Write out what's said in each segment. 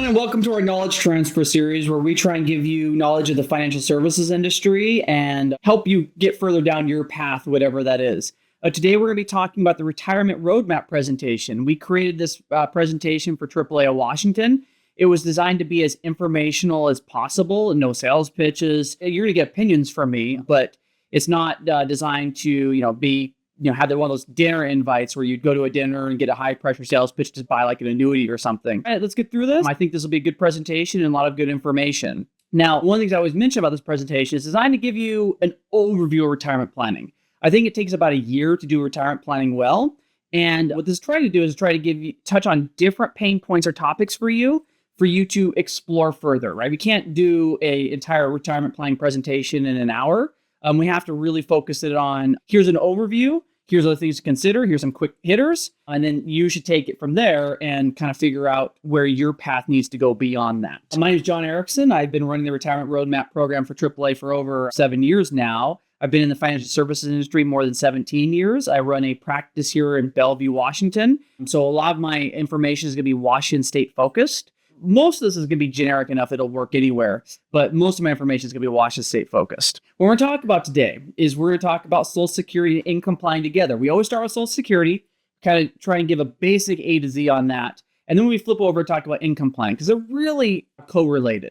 and welcome to our knowledge transfer series where we try and give you knowledge of the financial services industry and help you get further down your path, whatever that is. Today, we're going to be talking about the retirement roadmap presentation. We created this presentation for AAA of Washington. It was designed to be as informational as possible and no sales pitches. You're going to get opinions from me, but it's not designed to, be have one of those dinner invites where you'd go to a dinner and get a high pressure sales pitch to buy like an annuity or something. All right, let's get through this. I think this will be a good presentation and a lot of good information. Now, one of the things I always mention about this presentation is designed to give you an overview of retirement planning. I think it takes about a year to do retirement planning well. And what this is trying to do is try to touch on different pain points or topics for you to explore further, right? We can't do an entire retirement planning presentation in an hour. We have to really focus it on, here's an overview, here's other things to consider, here's some quick hitters, and then you should take it from there and kind of figure out where your path needs to go beyond that. My name is John Erickson. I've been running the Retirement Roadmap program for AAA for over 7 years now. I've been in the financial services industry more than 17 years. I run a practice here in Bellevue, Washington. So a lot of my information is going to be Washington State focused. Most of this is going to be generic enough it'll work anywhere, but most of my information is going to be Washington State focused. What we're going to talk about today is we're going to talk about Social Security and income planning together. We always start with Social Security, kind of try and give a basic A to Z on that, and then we flip over and talk about income planning because they're really correlated.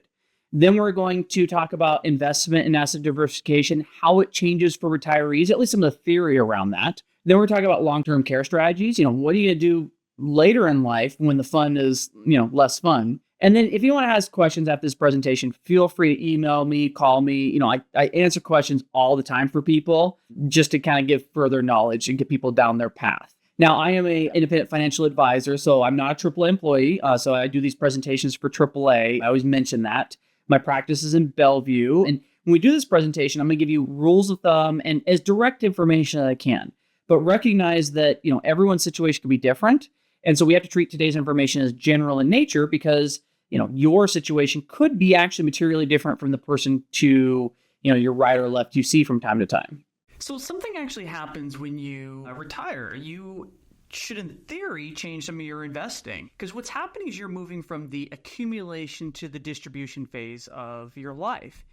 Then we're going to talk about investment and asset diversification, how it changes for retirees, at least some of the theory around that. Then we're talking about long-term care strategies. What are you going to do later in life when the fun is, less fun? And then if you want to ask questions after this presentation, feel free to email me, call me. I answer questions all the time for people just to kind of give further knowledge and get people down their path. Now, I am an independent financial advisor, so I'm not a AAA employee. So I do these presentations for AAA. I always mention that. My practice is in Bellevue. And when we do this presentation, I'm going to give you rules of thumb and as direct information as I can. But recognize that, everyone's situation could be different. And so we have to treat today's information as general in nature because, your situation could be actually materially different from the person to, your right or left you see from time to time. So something actually happens when you retire. You should, in theory, change some of your investing. Because what's happening is you're moving from the accumulation to the distribution phase of your life.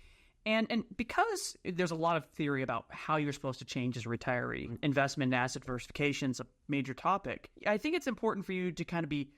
And because there's a lot of theory about how you're supposed to change as a retiree, investment and asset diversification is a major topic. I think it's important for you to kind of be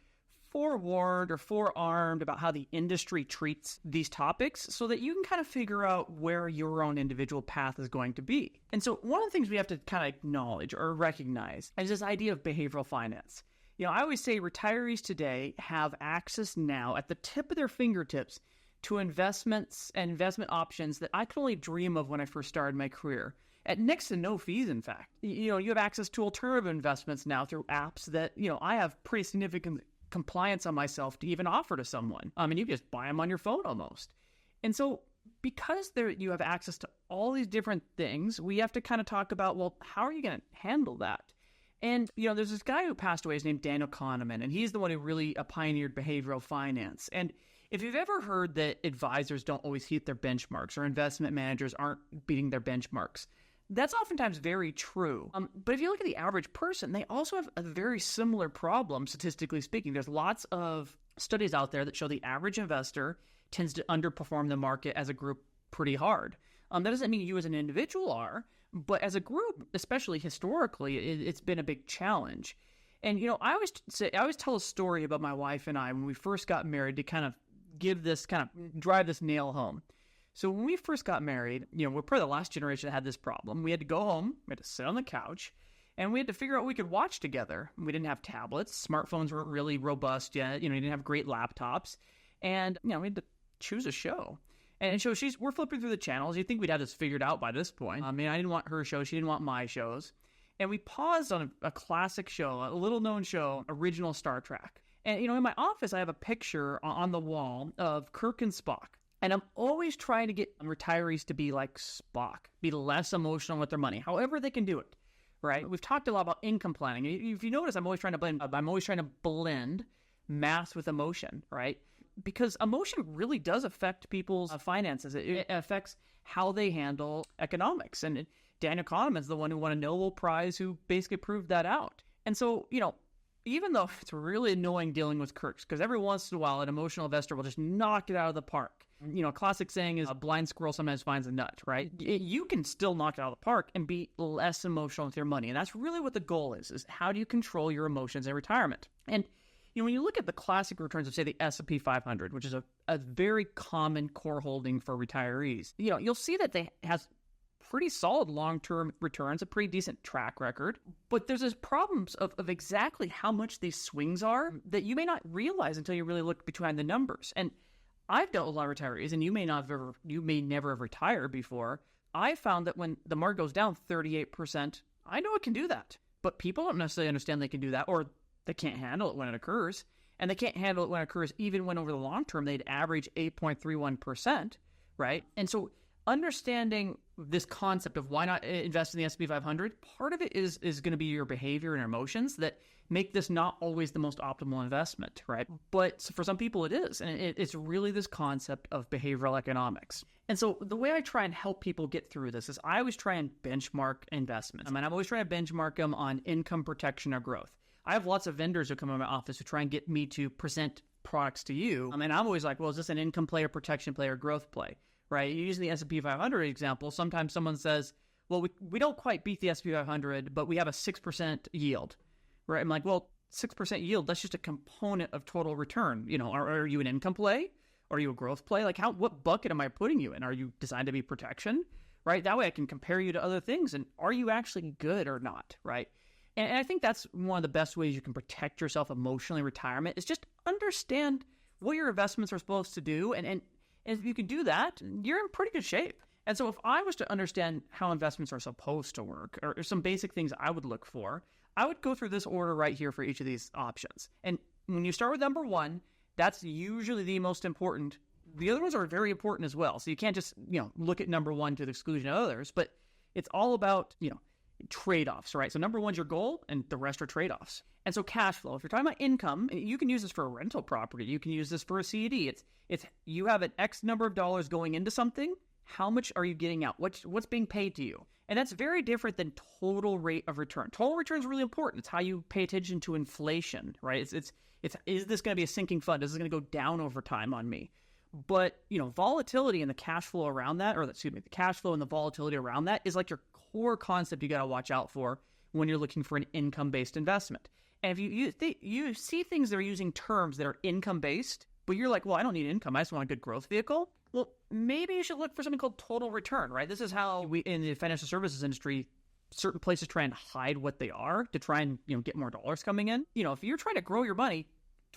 forewarned or forearmed about how the industry treats these topics so that you can kind of figure out where your own individual path is going to be. And so one of the things we have to kind of acknowledge or recognize is this idea of behavioral finance. I always say retirees today have access now at the tip of their fingertips to investments and investment options that I could only dream of when I first started my career, at next to no fees, in fact. You have access to alternative investments now through apps that, I have pretty significant compliance on myself to even offer to someone. And you can just buy them on your phone almost. And so because you have access to all these different things, we have to kind of talk about, well, how are you going to handle that? And, there's this guy who passed away, his name Daniel Kahneman, and he's the one who really pioneered behavioral finance. And if you've ever heard that advisors don't always hit their benchmarks or investment managers aren't beating their benchmarks, that's oftentimes very true. But if you look at the average person, they also have a very similar problem, statistically speaking. There's lots of studies out there that show the average investor tends to underperform the market as a group pretty hard. That doesn't mean you as an individual are, but as a group, especially historically, it's been a big challenge. And, I always tell a story about my wife and I when we first got married to kind of drive this nail home. So when we first got married, we're probably the last generation that had this problem. We had to go home, we had to sit on the couch, and we had to figure out what we could watch together. We didn't have tablets. Smartphones weren't really robust yet. You didn't have great laptops. And, we had to choose a show. And so we're flipping through the channels. You'd think we'd have this figured out by this point. I didn't want her show. She didn't want my shows. And we paused on a classic show, a little-known show, original Star Trek. And, in my office, I have a picture on the wall of Kirk and Spock. And I'm always trying to get retirees to be like Spock, be less emotional with their money, however they can do it, right? We've talked a lot about income planning. If you notice, I'm always trying to blend math with emotion, right? Because emotion really does affect people's finances. It affects how they handle economics. And Daniel Kahneman is the one who won a Nobel Prize who basically proved that out. And so, even though it's really annoying dealing with quirks, because every once in a while an emotional investor will just knock it out of the park. A classic saying is a blind squirrel sometimes finds a nut, right? You can still knock it out of the park and be less emotional with your money. And that's really what the goal is how do you control your emotions in retirement? And when you look at the classic returns of, say, the S&P 500, which is a very common core holding for retirees, you'll see that they has pretty solid long-term returns, a pretty decent track record. But there's this problems of exactly how much these swings are that you may not realize until you really look behind the numbers. And I've dealt with a lot of retirees, and you may never have retired before. I found that when the market goes down 38%, I know it can do that. But people don't necessarily understand they can do that, or they can't handle it when it occurs. And they can't handle it when it occurs even when over the long term they'd average 8.31%, right? And so understanding this concept of why not invest in the S&P 500, part of it is going to be your behavior and emotions that make this not always the most optimal investment, right? But for some people it is, and it's really this concept of behavioral economics. And so the way I try and help people get through this is I always try and benchmark investments. I'm always trying to benchmark them on income protection or growth. I have lots of vendors who come in my office who try and get me to present products to you. And I'm always like, well, is this an income play or protection play or growth play? Right? Using the S&P 500 example, sometimes someone says, well, we don't quite beat the S&P 500, but we have a 6% yield, right? I'm like, well, 6% yield, that's just a component of total return. Are you an income play? Are you a growth play? Like what bucket am I putting you in? Are you designed to be protection, right? That way I can compare you to other things. And are you actually good or not, right? And I think that's one of the best ways you can protect yourself emotionally in retirement is just understand what your investments are supposed to do. And if you can do that, you're in pretty good shape. And so if I was to understand how investments are supposed to work, or some basic things I would look for, I would go through this order right here for each of these options. And when you start with number one, that's usually the most important. The other ones are very important as well. So you can't just, look at number one to the exclusion of others, but it's all about, trade-offs, right? So number one's your goal and the rest are trade-offs. And so cash flow, if you're talking about income, you can use this for a rental property. You can use this for a CD. It's you have an X number of dollars going into something. How much are you getting out? What's being paid to you? And that's very different than total rate of return. Total return is really important. It's how you pay attention to inflation, right? It's is this going to be a sinking fund? Is this going to go down over time on me? But, volatility and the cash flow around that, the cash flow and the volatility around that is like your core concept you got to watch out for when you're looking for an income-based investment. And if you see things that are using terms that are income-based, but you're like, well, I don't need income. I just want a good growth vehicle. Well, maybe you should look for something called total return, right? This is how we, in the financial services industry, certain places try and hide what they are to try and, get more dollars coming in. If you're trying to grow your money,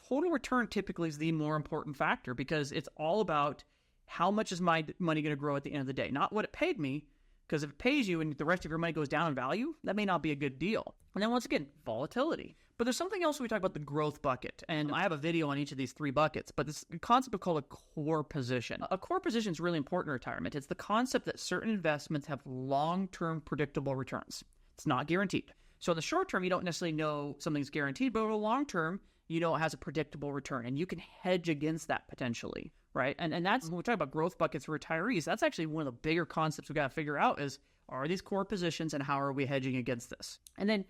total return typically is the more important factor because it's all about how much is my money going to grow at the end of the day, not what it paid me. Because if it pays you and the rest of your money goes down in value, that may not be a good deal. And then once again, volatility. But there's something else when we talk about the growth bucket. And I have a video on each of these three buckets, but this concept called a core position. A core position is really important in retirement. It's the concept that certain investments have long-term predictable returns. It's not guaranteed. So in the short term, you don't necessarily know something's guaranteed, but over the long term, you know it has a predictable return. And you can hedge against that potentially. Right. And that's when we talk about growth buckets for retirees. That's actually one of the bigger concepts we got to figure out is, are these core positions and how are we hedging against this? And then,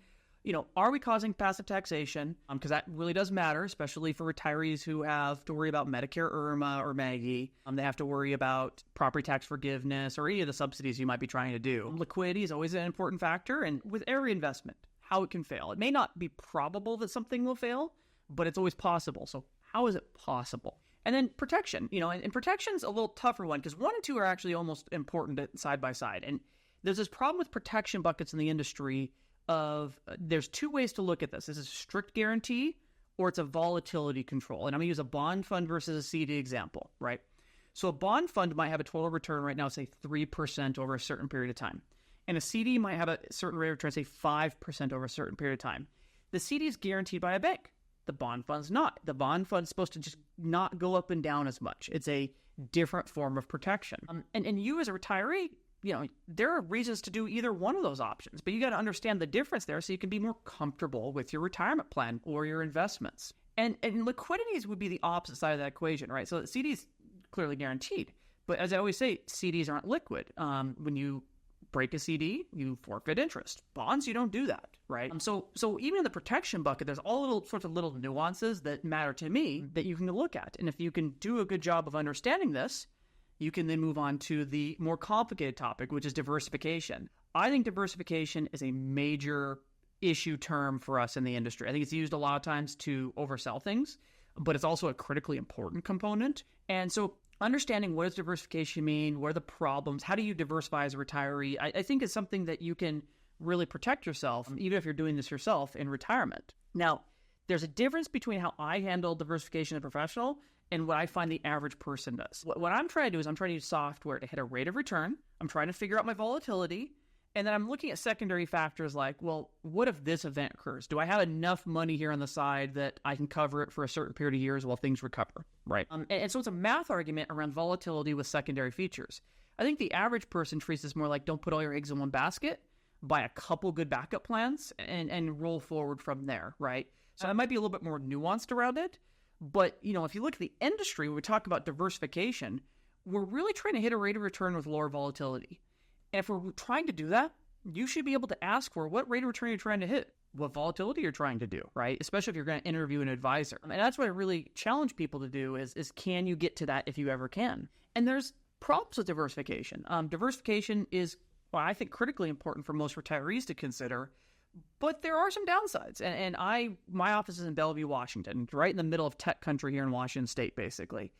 are we causing passive taxation? Because that really does matter, especially for retirees who have to worry about Medicare, IRMA, or Maggie. They have to worry about property tax forgiveness or any of the subsidies you might be trying to do. Liquidity is always an important factor. And with every investment, how it can fail. It may not be probable that something will fail, but it's always possible. So how is it possible? And then protection, and protection's a little tougher one because 1 and 2 are actually almost important side by side. And there's this problem with protection buckets in the industry of there's two ways to look at this. This is a strict guarantee or it's a volatility control. And I'm going to use a bond fund versus a CD example, right? So a bond fund might have a total return right now, say 3% over a certain period of time. And a CD might have a certain rate of return, say 5% over a certain period of time. The CD is guaranteed by a bank. The bond fund's not. The bond fund's supposed to just not go up and down as much. It's a different form of protection. And you as a retiree, there are reasons to do either one of those options, but you got to understand the difference there so you can be more comfortable with your retirement plan or your investments. And liquidities would be the opposite side of that equation, right? So the CD is clearly guaranteed. But as I always say, CDs aren't liquid. When you break a CD, you forfeit interest. Bonds, you don't do that, right? So even in the protection bucket, there's all sorts of little nuances that matter to me that you can look at. And if you can do a good job of understanding this, you can then move on to the more complicated topic, which is diversification. I think diversification is a major issue term for us in the industry. I think it's used a lot of times to oversell things, but it's also a critically important component. And so understanding what does diversification mean, what are the problems, how do you diversify as a retiree, I think is something that you can really protect yourself, even if you're doing this yourself in retirement. Now, there's a difference between how I handle diversification as a professional and what I find the average person does. What I'm trying to do is I'm trying to use software to hit a rate of return. I'm trying to figure out my volatility. And then I'm looking at secondary factors like, well, what if this event occurs? Do I have enough money here on the side that I can cover it for a certain period of years while things recover, right? And so it's a math argument around volatility with secondary features. I think the average person treats this more like don't put all your eggs in one basket, buy a couple good backup plans, and roll forward from there, right? So that might be a little bit more nuanced around it. But, if you look at the industry, when we talk about diversification, we're really trying to hit a rate of return with lower volatility. And if we're trying to do that, you should be able to ask for what rate of return you're trying to hit, what volatility you're trying to do, right? Especially if you're going to interview an advisor. And that's what I really challenge people to do is can you get to that if you ever can? And there's problems with diversification. Diversification is, I think, critically important for most retirees to consider, but there are some downsides. And my office is in Bellevue, Washington, right in the middle of tech country here in Washington State, basically.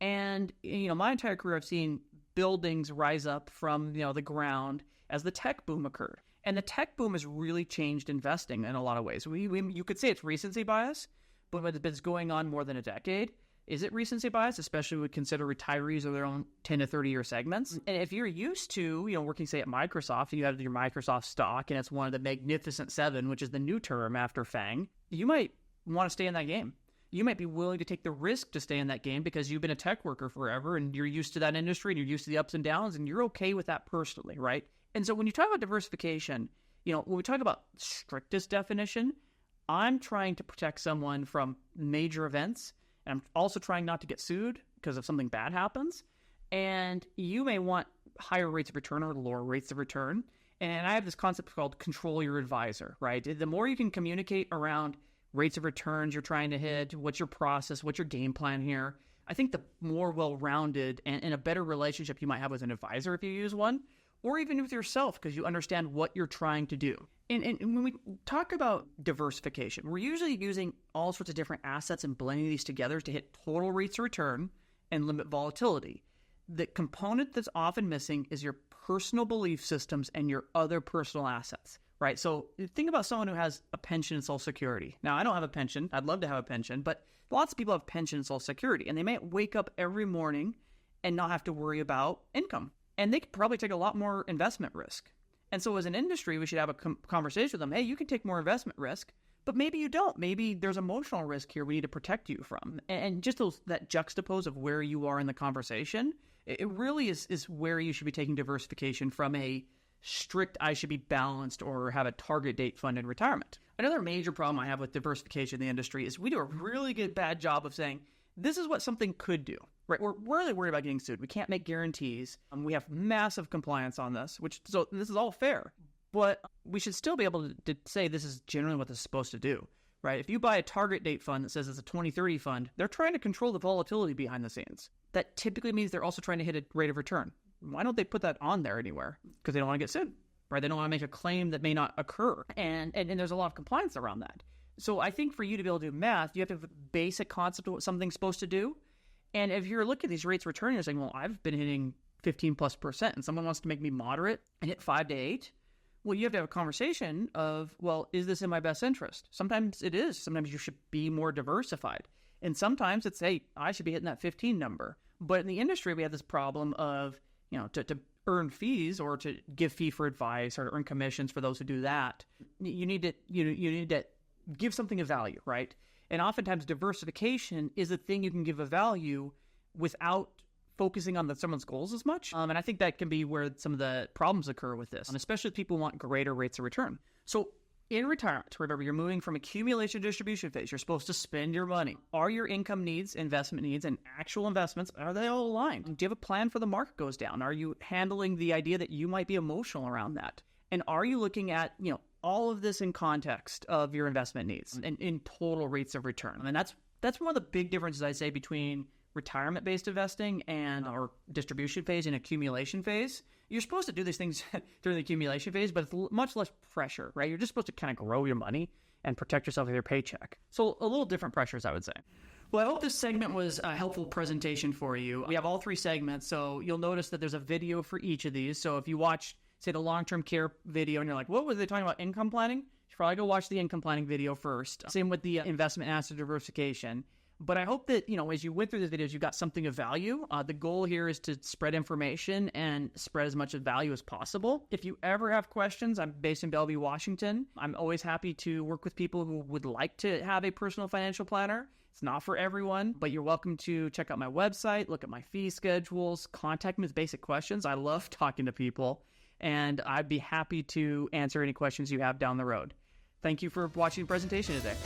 And, my entire career, I've seen buildings rise up from, the ground as the tech boom occurred. And the tech boom has really changed investing in a lot of ways. You could say it's recency bias, but it's been going on more than a decade. Is it recency bias, especially when we consider retirees of their own 10 to 30-year segments? And if you're used to, working, say, at Microsoft, and you have your Microsoft stock, and it's one of the Magnificent Seven, which is the new term after FANG, you might want to stay in that game. You might be willing to take the risk to stay in that game because you've been a tech worker forever and you're used to that industry and you're used to the ups and downs and you're okay with that personally, right? And so when you talk about diversification, when we talk about strictest definition, I'm trying to protect someone from major events, and I'm also trying not to get sued because if something bad happens. And you may want higher rates of return or lower rates of return. And I have this concept called control your advisor, right? The more you can communicate around rates of returns you're trying to hit, what's your process, what's your game plan here, I think the more well-rounded and a better relationship you might have with an advisor if you use one, or even with yourself because you understand what you're trying to do. And when we talk about diversification, we're usually using all sorts of different assets and blending these together to hit total rates of return and limit volatility. The component that's often missing is your personal belief systems and your other personal assets. Right. So think about someone who has a pension and Social Security. Now, I don't have a pension. I'd love to have a pension, but lots of people have pension and Social Security, and they may wake up every morning and not have to worry about income. And they could probably take a lot more investment risk. And so as an industry, we should have a conversation with them. Hey, you can take more investment risk, but maybe you don't. Maybe there's emotional risk here we need to protect you from. And just that juxtapose of where you are in the conversation, it really is where you should be taking diversification from a strict, I should be balanced or have a target date fund in retirement. Another major problem I have with diversification in the industry is we do a really bad job of saying, this is what something could do, right? We're really worried about getting sued. We can't make guarantees. We have massive compliance on this, so this is all fair, but we should still be able to say this is generally what this is supposed to do, right? If you buy a target date fund that says it's a 2030 fund, they're trying to control the volatility behind the scenes. That typically means they're also trying to hit a rate of return. Why don't they put that on there anywhere? Because they don't want to get sued, right? They don't want to make a claim that may not occur. And there's a lot of compliance around that. So I think for you to be able to do math, you have to have a basic concept of what something's supposed to do. And if you're looking at these rates of return, you're saying, well, I've been hitting 15+%, and someone wants to make me moderate and hit 5 to 8. Well, you have to have a conversation of, well, is this in my best interest? Sometimes it is. Sometimes you should be more diversified. And sometimes it's, hey, I should be hitting that 15 number. But in the industry, we have this problem of, to earn fees or to give fee for advice or earn commissions for those who do that, you need to give something of value, right? And oftentimes diversification is a thing you can give a value without focusing on someone's goals as much. And I think that can be where some of the problems occur with this, and especially if people want greater rates of return. So In retirement, remember, you're moving from accumulation to distribution phase. You're supposed to spend your money. Are your income needs, investment needs, and actual investments, are they all aligned? Do you have a plan for the market goes down? Are you handling the idea that you might be emotional around that? And are you looking at, all of this in context of your investment needs and in total rates of return? And that's one of the big differences, I say, between retirement-based investing and our distribution phase and accumulation phase. You're supposed to do these things during the accumulation phase, but it's much less pressure, right? You're just supposed to kind of grow your money and protect yourself with your paycheck. So a little different pressures, I would say. Well, I hope this segment was a helpful presentation for you. We have all 3 segments, so you'll notice that there's a video for each of these. So if you watch, say, the long-term care video and you're like, what were they talking about, income planning? You should probably go watch the income planning video first. Same with the investment asset diversification. But I hope that, as you went through these videos, you got something of value. The goal here is to spread information and spread as much of value as possible. If you ever have questions, I'm based in Bellevue, Washington. I'm always happy to work with people who would like to have a personal financial planner. It's not for everyone, but you're welcome to check out my website, look at my fee schedules, contact me with basic questions. I love talking to people, and I'd be happy to answer any questions you have down the road. Thank you for watching the presentation today.